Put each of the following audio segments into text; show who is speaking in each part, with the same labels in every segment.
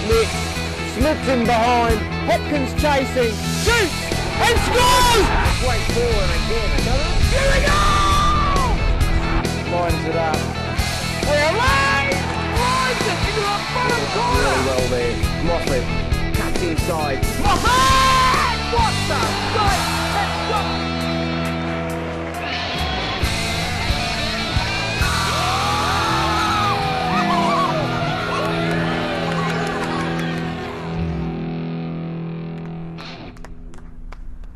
Speaker 1: Nick slips in behind. Hopkins chasing. Shoots and scores! Straight forward again. Another. Here we go! Lines it up. Lines it into the bottom corner. Really well there. Moffat cuts inside. Moffat! What the great catch!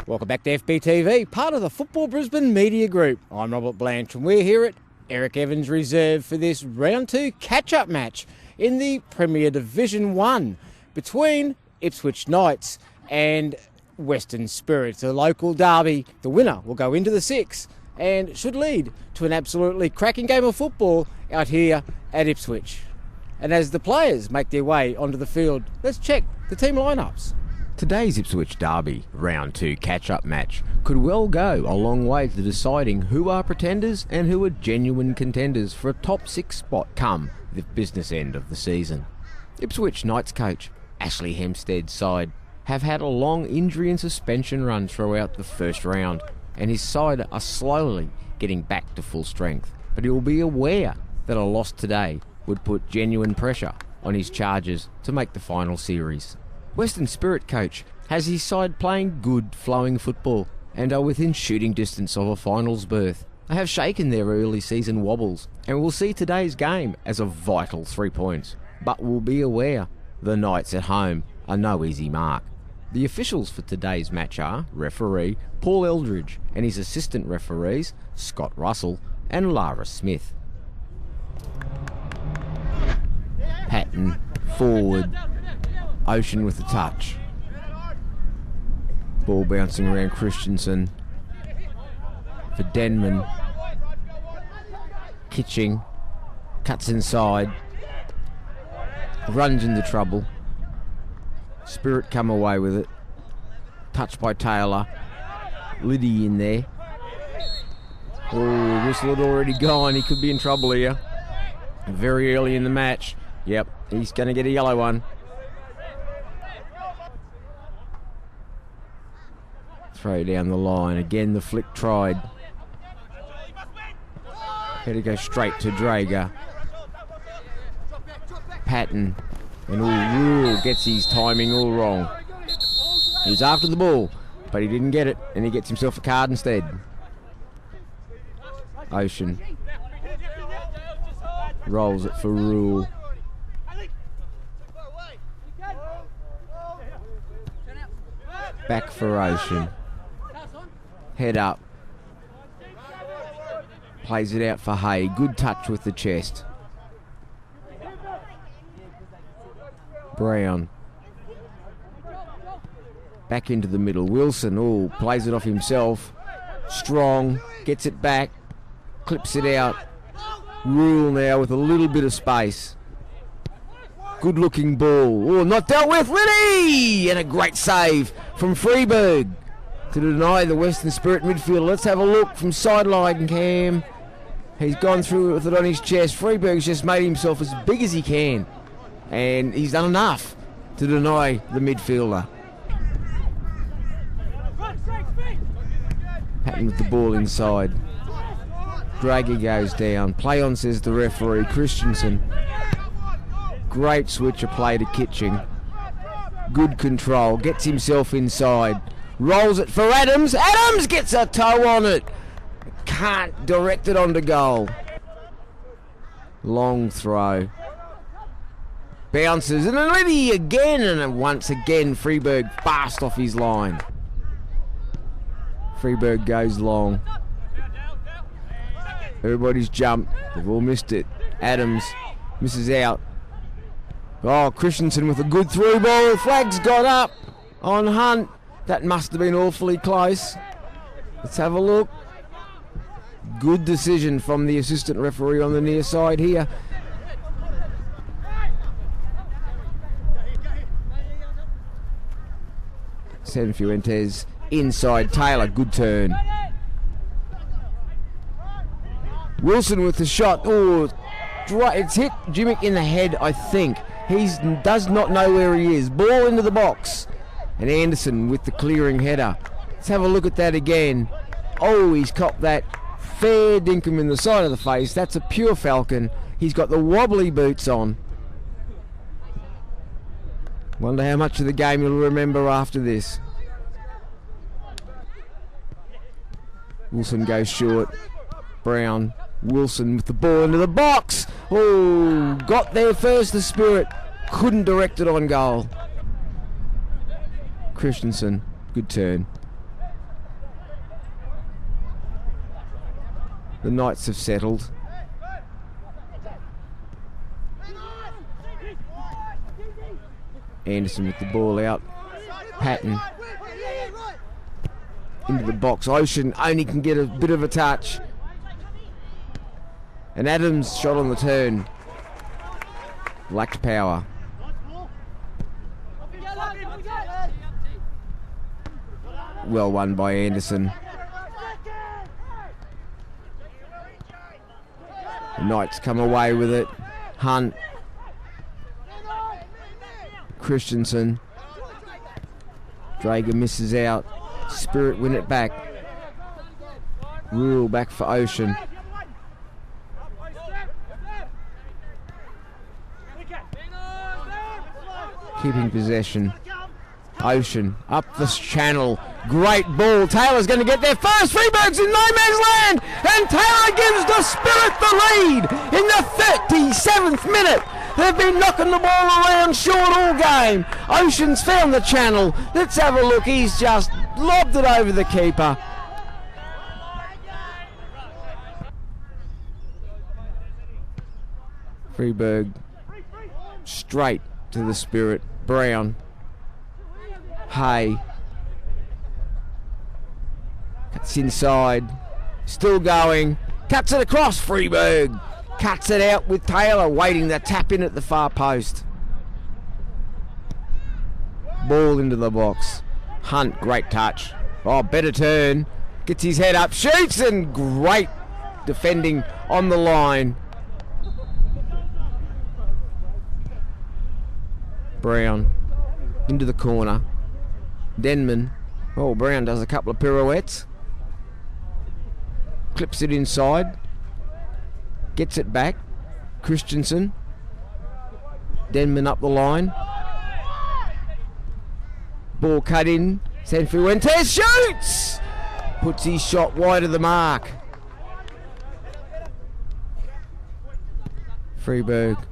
Speaker 2: Welcome back to FBTV, part of the Football Brisbane Media Group. I'm Robert Blanch and we're here at Eric Evans Reserve for this round 2 catch-up match in the Premier Division 1 between Ipswich Knights and Western Spirits, a local derby. The winner will go into the 6 and should lead to an absolutely cracking game of football out here at Ipswich. And as the players make their way onto the field, let's check the team lineups. Today's Ipswich Derby Round 2 catch-up match could well go a long way to deciding who are pretenders and who are genuine contenders for a top 6 spot come the business end of the season. Ipswich Knights coach Ashley Hempstead's side have had a long injury and suspension run throughout the first round, and his side are slowly getting back to full strength. But he will be aware that a loss today would put genuine pressure on his charges to make the final series. Western Spirit coach has his side playing good, flowing football and are within shooting distance of a finals berth. They have shaken their early season wobbles and will see today's game as a vital 3 points, but will be aware the Knights at home are no easy mark. The officials for today's match are referee Paul Eldridge and his assistant referees Scott Russell and Lara Smith. Patton forward. Ocean with the touch. Ball bouncing around Christensen. For Denman. Kitching. Cuts inside. Runs into trouble. Spirit come away with it. Touched by Taylor. Liddy in there. Oh, whistle had already gone. He could be in trouble here. Very early in the match. Yep, he's going to get a yellow one. Throw down the line. Again, the flick tried. Had to go straight to Drager. Patton. And Rule gets his timing all wrong. He was after the ball, but he didn't get it, and he gets himself a card instead. Ocean. Rolls it for Rule. Back for Ocean. Head up. Plays it out for Hay. Good touch with the chest. Brown. Back into the middle. Wilson, plays it off himself. Strong. Gets it back. Clips it out. Rule now with a little bit of space. Good looking ball. Not dealt with. Liddy! And a great save from Freeberg to deny the Western Spirit midfielder. Let's have a look from sideline cam. He's gone through with it on his chest. Freeberg's just made himself as big as he can, and he's done enough to deny the midfielder. Patton with the ball inside. Drager goes down. Play on, says the referee. Christensen. Great switch of play to Kitching. Good control. Gets himself inside. Rolls it for Adams. Adams gets a toe on it. Can't direct it onto goal. Long throw. Bounces. And then Liddy again. And once again, Freeberg fast off his line. Freeberg goes long. Everybody's jumped. They've all missed it. Adams misses out. Christensen with a good through ball. Flag's got up on Hunt. That must have been awfully close. Let's have a look. Good decision from the assistant referee on the near side here. Sanfuentes inside Taylor. Good turn. Wilson with the shot. It's hit Jimmick in the head, I think.
Speaker 3: He does not know where he is. Ball into the box. And Anderson with the clearing header. Let's have a look at that again. Oh, he's copped that fair dinkum in the side of the face. That's a pure Falcon. He's got the wobbly boots on. Wonder how much of the game he'll remember after this. Wilson goes short. Brown. Wilson with the ball into the box. Oh, got there first, the Spirit. Couldn't direct it on goal. Christensen, good turn. The Knights have settled. Anderson with the ball out. Patton into the box. Ocean only can get a bit of a touch. And Adams shot on the turn. Lacked power. Well won by Anderson. The Knights come away with it. Hunt. Christensen. Drager misses out. Spirit win it back. Rule back for Ocean. Keeping possession. Ocean up this channel. Great ball. Taylor's going to get there first. Freeburg's in no man's land. And Taylor gives the Spirit the lead in the 37th minute. They've been knocking the ball around short all game. Ocean's found the channel. Let's have a look. He's just lobbed it over the keeper. Freeburg straight to the Spirit. Brown. Hay. Cuts inside. Still going. Cuts it across. Freeburg. Cuts it out with Taylor waiting to tap in at the far post. Ball into the box. Hunt, great touch. Oh, better turn. Gets his head up, shoots, and great defending on the line. Brown into the corner. Denman. Oh, Brown does a couple of pirouettes. Clips it inside. Gets it back. Christensen. Denman up the line. Ball cut in. Sanfuentes shoots! Puts his shot wide of the mark. Freeburg.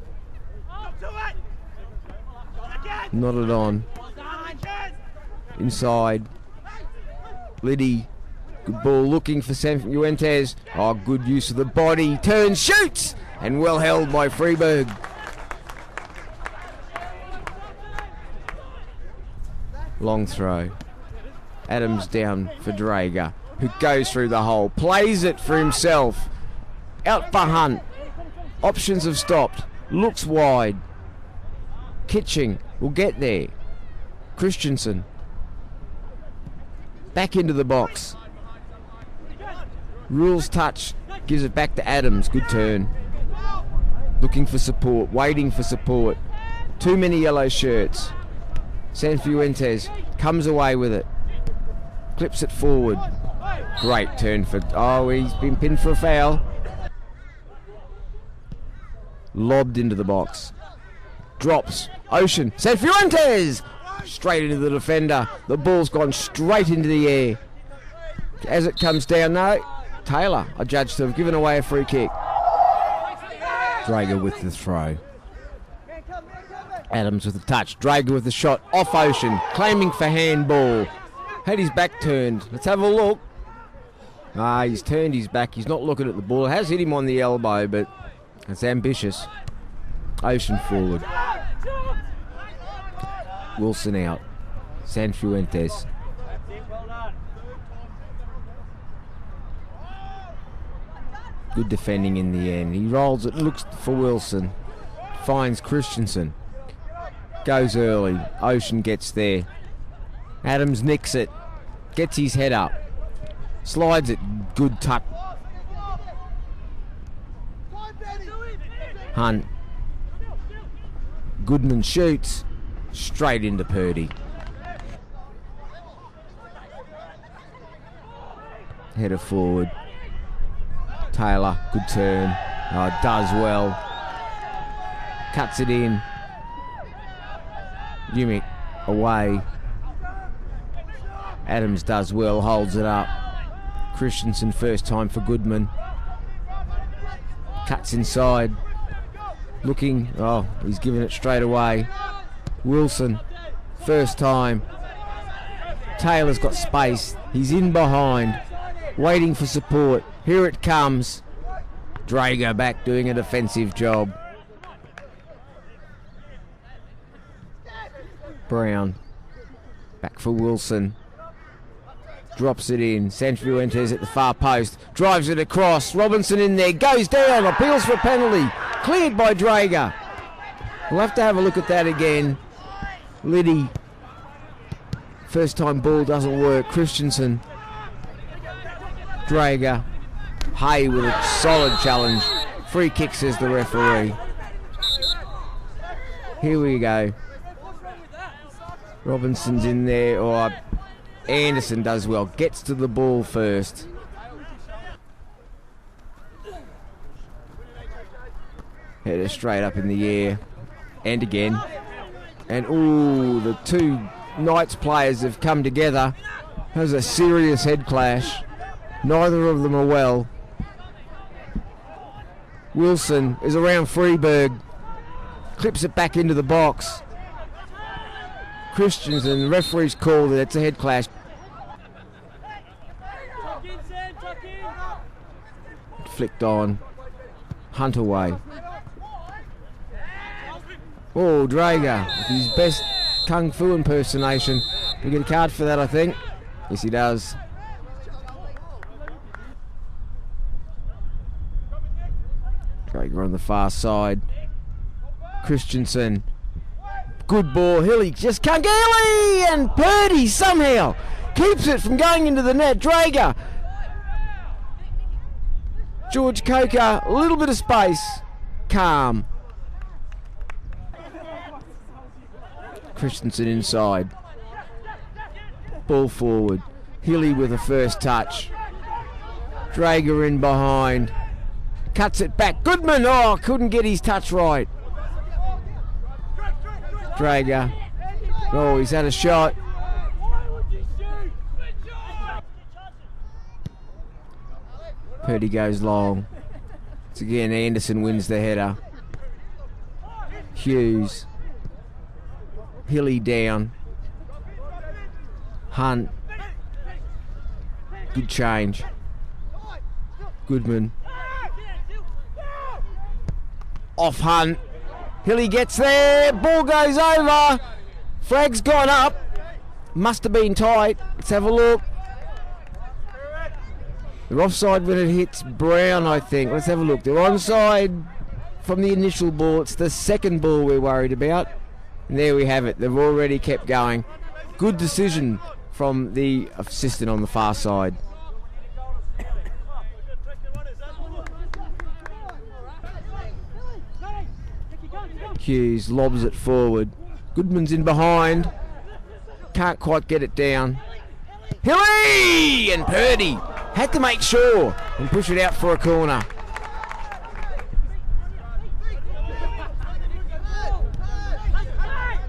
Speaker 3: Nodded on. Inside. Liddy. Good ball looking for Sanfuentes. Oh, good use of the body. Turns, shoots! And well held by Freeburg. Long throw. Adams down for Drager, who goes through the hole. Plays it for himself. Out for Hunt. Options have stopped. Looks wide. Kitching will get there. Christensen. Back into the box. Rules touch. Gives it back to Adams. Good turn. Looking for support. Waiting for support. Too many yellow shirts. Sanfuentes comes away with it. Clips it forward. Great turn for... Oh, he's been pinned for a foul. Lobbed into the box. Drops. Ocean. Sanfuentes! Straight into the defender. The ball's gone straight into the air. As it comes down, no. Taylor, I judge to have given away a free kick. Drager with the throw. Adams with the touch. Drager with the shot. Off Ocean. Claiming for handball. Had his back turned. Let's have a look. He's turned his back. He's not looking at the ball. It has hit him on the elbow, but it's ambitious. Ocean forward. Wilson out. Sanfuentes. Good defending in the end. He rolls it, looks for Wilson. Finds Christensen. Goes early. Ocean gets there. Adams nicks it. Gets his head up. Slides it. Good tuck. Hunt. Goodman shoots straight into Purdy. Header forward. Taylor, good turn. Oh, does well. Cuts it in. Yumick away. Adams does well, holds it up. Christensen first time for Goodman. Cuts inside. Looking, oh, he's giving it straight away. Wilson, first time. Taylor's got space. He's in behind, waiting for support. Here it comes. Drager back doing a defensive job. Brown, back for Wilson. Drops it in. Sanfuentes at the far post. Drives it across. Robinson in there. Goes down. Appeals for a penalty. Cleared by Drager. We'll have to have a look at that again. Liddy. First time ball doesn't work. Christensen. Drager. Hay with a solid challenge. Free kick, says the referee. Here we go. Robinson's in there. Or Anderson does well. Gets to the ball first. Header straight up in the air. And again. And ooh, the two Knights players have come together. That was a serious head clash. Neither of them are well. Wilson is around Freeberg. Clips it back into the box. Christensen, the referee's called that it's a head clash. Flicked on. Hunt away. Oh, Drager, with his best Kung Fu impersonation. He'll get a card for that, I think. Yes, he does. Drager on the far side. Christensen. Good ball. Hilly just can't get Hilly! And Purdy somehow keeps it from going into the net. Drager. George Coker, a little bit of space. Calm. Christensen inside. Ball forward. Hilly with a first touch. Drager in behind. Cuts it back. Goodman, oh, couldn't get his touch right. Drager. Oh, he's had a shot. Purdy goes long. It's again Anderson wins the header. Hughes. Hilly down. Hunt. Good change. Goodman. Off Hunt. Hilly gets there. Ball goes over. Flag's gone up. Must have been tight. Let's have a look. They're offside when it hits Brown, I think. Let's have a look. They're onside from the initial ball. It's the second ball we're worried about. And there we have it. They've already kept going. Good decision from the assistant on the far side. Hughes lobs it forward. Goodman's in behind. Can't quite get it down. Hilly! And Purdy had to make sure and push it out for a corner.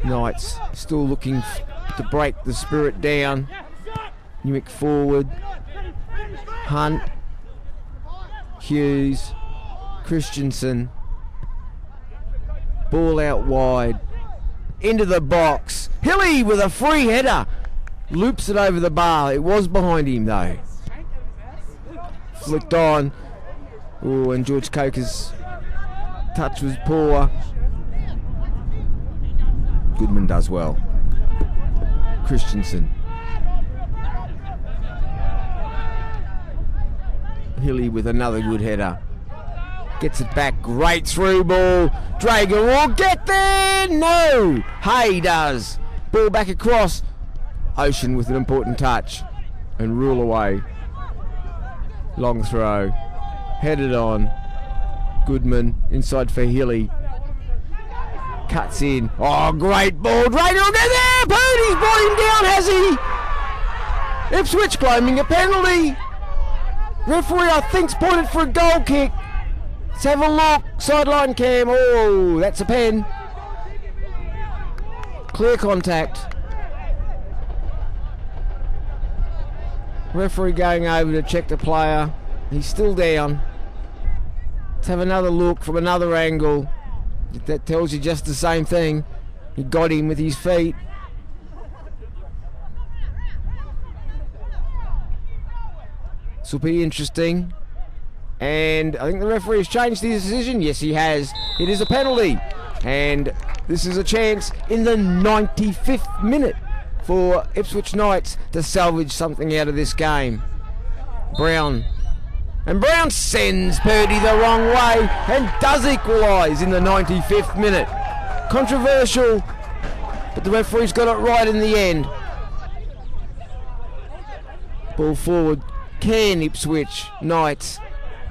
Speaker 3: Knights still looking to break the spirit down. Newwick forward. Hunt. Hughes. Christensen. Ball out wide. Into the box. Hilly with a free header. Loops it over the bar. It was behind him though. Flicked on. Oh, and George Coker's touch was poor. Goodman does well. Christensen. Hilly with another good header. Gets it back. Great through ball. Drager will get there. No. Hay does. Ball back across. Ocean with an important touch. And rule away. Long throw. Headed on. Goodman inside for Hilly. Cuts in. Oh, great ball. Drader will get there. Purdy's brought him down, has he? Ipswich claiming a penalty. Referee, I think's pointed for a goal kick. Let's have a look. Sideline cam. Oh, that's a pen. Clear contact. Referee going over to check the player. He's still down. Let's have another look from another angle. That tells you just the same thing. He got him with his feet. This will be interesting. And I think the referee has changed his decision. Yes, he has. It is a penalty. And this is a chance in the 95th minute for Ipswich Knights to salvage something out of this game. Brown. And Brown sends Purdy the wrong way and does equalise in the 95th minute. Controversial, but the referee's got it right in the end. Ball forward. Can Ipswich Knights,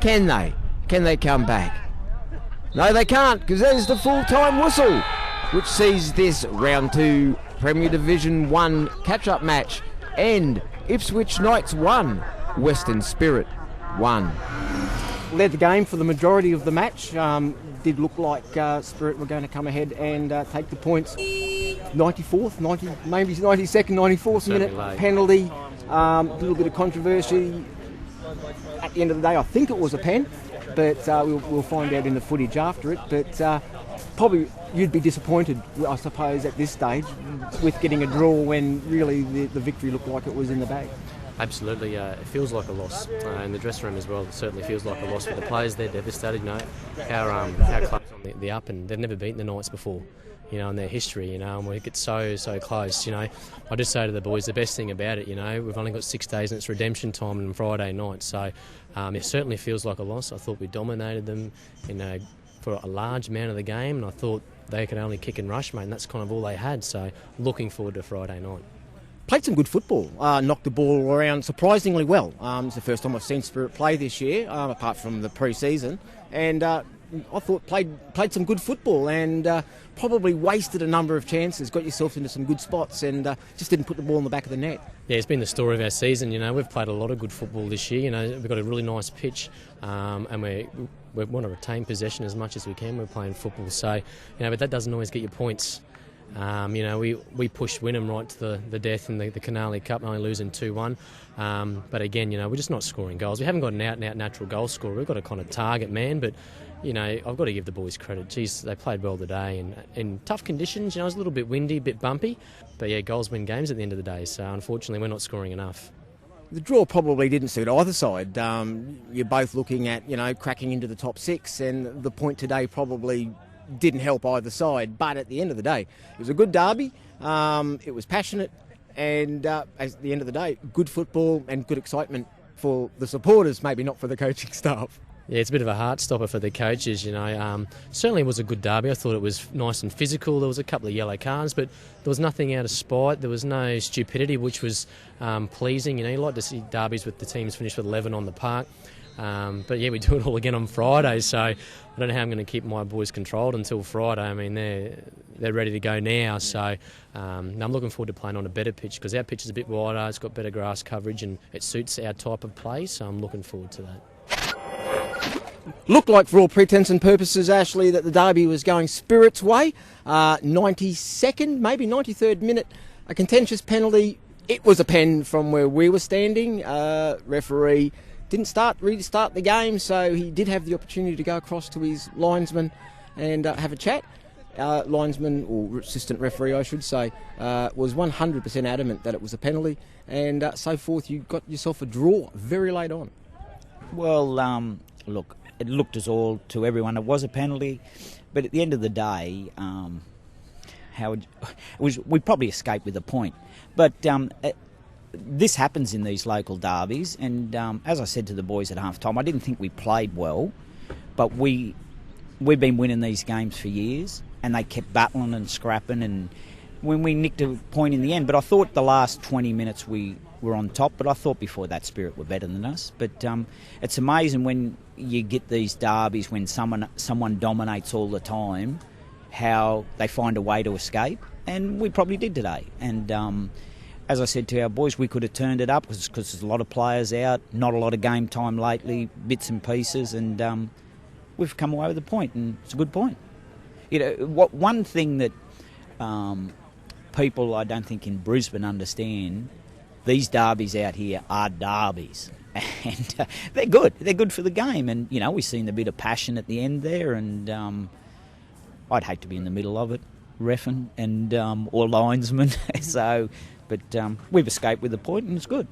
Speaker 3: can they? Can they come back? No, they can't, because there's the full-time whistle, which sees this round 2 Premier Division 1 catch-up match end. Ipswich Knights 1, Western Spirit 1.
Speaker 2: Led the game for the majority of the match. Did look like Spirit were going to come ahead and take the points. 94th, maybe 92nd, 94th minute
Speaker 4: late.
Speaker 2: Penalty. A little bit of controversy. At the end of the day, I think it was a pen, but we'll find out in the footage after it. But probably you'd be disappointed, I suppose, at this stage with getting a draw when really the victory looked like it was in the bag.
Speaker 4: Absolutely, it feels like a loss. In the dressing room as well, it certainly feels like a loss for the players. They're devastated, you know, how close on the up, and they've never beaten the Knights before, you know, in their history, you know, and we get so close, you know. I just say to the boys, the best thing about it, you know, we've only got 6 days and it's redemption time on Friday night, so it certainly feels like a loss. I thought we dominated them, you know, for a large amount of the game, and I thought they could only kick and rush, mate, and that's kind of all they had, so looking forward to Friday night.
Speaker 2: Played some good football, knocked the ball around surprisingly well. It's the first time I've seen Spirit play this year, apart from the pre-season, and I thought played some good football and probably wasted a number of chances, got yourself into some good spots and just didn't put the ball in the back of the net.
Speaker 4: Yeah, it's been the story of our season, you know. We've played a lot of good football this year, you know. We've got a really nice pitch and we want to retain possession as much as we can. We're playing football, so, you know, but that doesn't always get you points. You know, we pushed Wynnum right to the death in the Canali Cup, only losing 2-1. But again, you know, we're just not scoring goals. We haven't got an out-and-out natural goal scorer. We've got a kind of target man, but, you know, I've got to give the boys credit. Geez, they played well today and in tough conditions. You know, it was a little bit windy, a bit bumpy. But, yeah, goals win games at the end of the day. So, unfortunately, we're not scoring enough.
Speaker 2: The draw probably didn't suit either side. You're both looking at, you know, cracking into the top 6, and the point today probably didn't help either side, but at the end of the day, it was a good derby. It was passionate, and at the end of the day, good football and good excitement for the supporters, maybe not for the coaching staff.
Speaker 4: Yeah, it's a bit of a heart stopper for the coaches, you know. Certainly it was a good derby. I thought it was nice and physical. There was a couple of yellow cards, but there was nothing out of spite. There was no stupidity, which was pleasing. You know, you like to see derbies with the teams finish with 11 on the park. But yeah, we do it all again on Friday, so I don't know how I'm going to keep my boys controlled until Friday. I mean, they're ready to go now, so I'm looking forward to playing on a better pitch, because our pitch is a bit wider, it's got better grass coverage and it suits our type of play, so I'm looking forward to that.
Speaker 2: Looked like, for all pretence and purposes, Ashley, that the derby was going Spirit's way. 92nd, maybe 93rd minute, a contentious penalty. It was a pen from where we were standing. Referee didn't restart the game, so he did have the opportunity to go across to his linesman and have a chat. Linesman, or assistant referee I should say, was 100% adamant that it was a penalty, and so forth. You got yourself a draw very late on.
Speaker 5: Well, look, it looked as all to everyone it was a penalty, but at the end of the day, we probably escaped with a point. But this happens in these local derbies, and as I said to the boys at half-time, I didn't think we played well, but we've been winning these games for years, and they kept battling and scrapping, and when we nicked a point in the end, but I thought the last 20 minutes we were on top, but I thought before that Spirit were better than us. But it's amazing when you get these derbies when someone dominates all the time, how they find a way to escape, and we probably did today. And as I said to our boys, we could have turned it up because there's a lot of players out, not a lot of game time lately, bits and pieces, and we've come away with a point, and it's a good point. You know, one thing that people, I don't think in Brisbane understand, these derbies out here are derbies, and they're good. They're good for the game, and you know, we've seen a bit of passion at the end there, and I'd hate to be in the middle of it, reffing and or linesman. So, but we've escaped with a point, and it's good.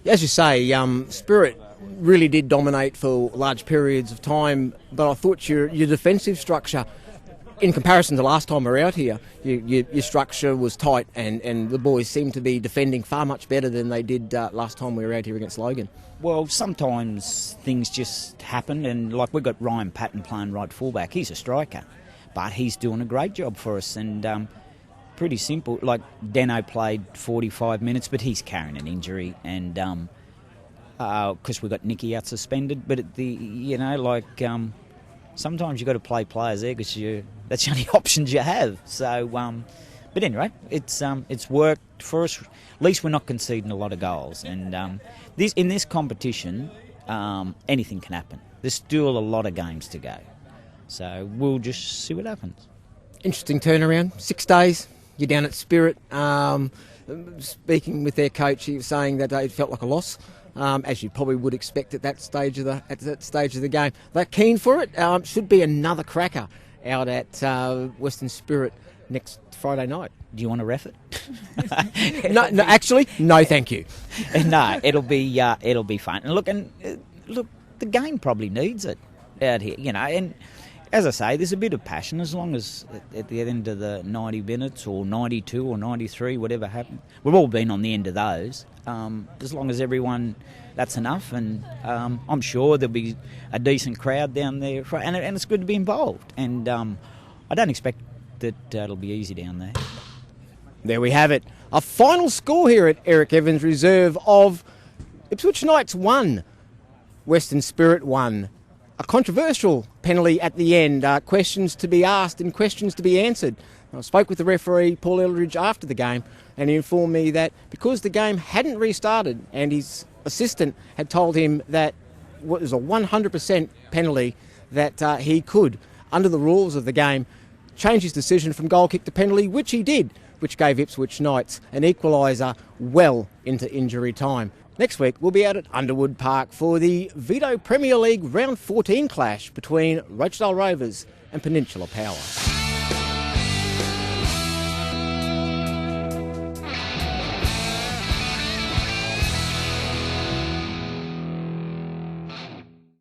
Speaker 2: As you say, Spirit really did dominate for large periods of time, but I thought your defensive structure, in comparison to last time we were out here, your structure was tight, and the boys seemed to be defending far much better than they did last time we were out here against Logan.
Speaker 5: Well, sometimes things just happen, and like we've got Ryan Patton playing right fullback. He's a striker, but he's doing a great job for us, and pretty simple. Like Deno played 45 minutes, but he's carrying an injury, and because we've got Nicky out suspended. But sometimes you've got to play players there because that's the only options you have. So, but anyway, it's worked for us. At least we're not conceding a lot of goals. And in this competition, anything can happen. There's still a lot of games to go. So we'll just see what happens.
Speaker 2: Interesting turnaround. 6 days. You're down at Spirit. Speaking with their coach, he was saying that it felt like a loss. As you probably would expect at that stage of the game. They're keen for it. Should be another cracker out at Western Spirit next Friday night.
Speaker 5: Do you want to ref it?
Speaker 2: No, actually, no, thank you.
Speaker 5: No, it'll be fun. And look, the game probably needs it out here, you know. And as I say, there's a bit of passion as long as at the end of the 90 minutes or 92 or 93, whatever happened. We've all been on the end of those. As long as everyone, that's enough, and I'm sure there'll be a decent crowd down there, and it's good to be involved. And I don't expect that it'll be easy down there.
Speaker 2: There we have it. A final score here at Eric Evans Reserve of Ipswich Knights 1, Western Spirit 1. A controversial penalty at the end, questions to be asked and questions to be answered. I spoke with the referee, Paul Eldridge, after the game, and he informed me that because the game hadn't restarted and his assistant had told him that it was a 100% penalty, that he could, under the rules of the game, change his decision from goal kick to penalty, which he did, which gave Ipswich Knights an equaliser well into injury time. Next week, we'll be out at Underwood Park for the Vito Premier League Round 14 clash between Rochdale Rovers and Peninsula Power.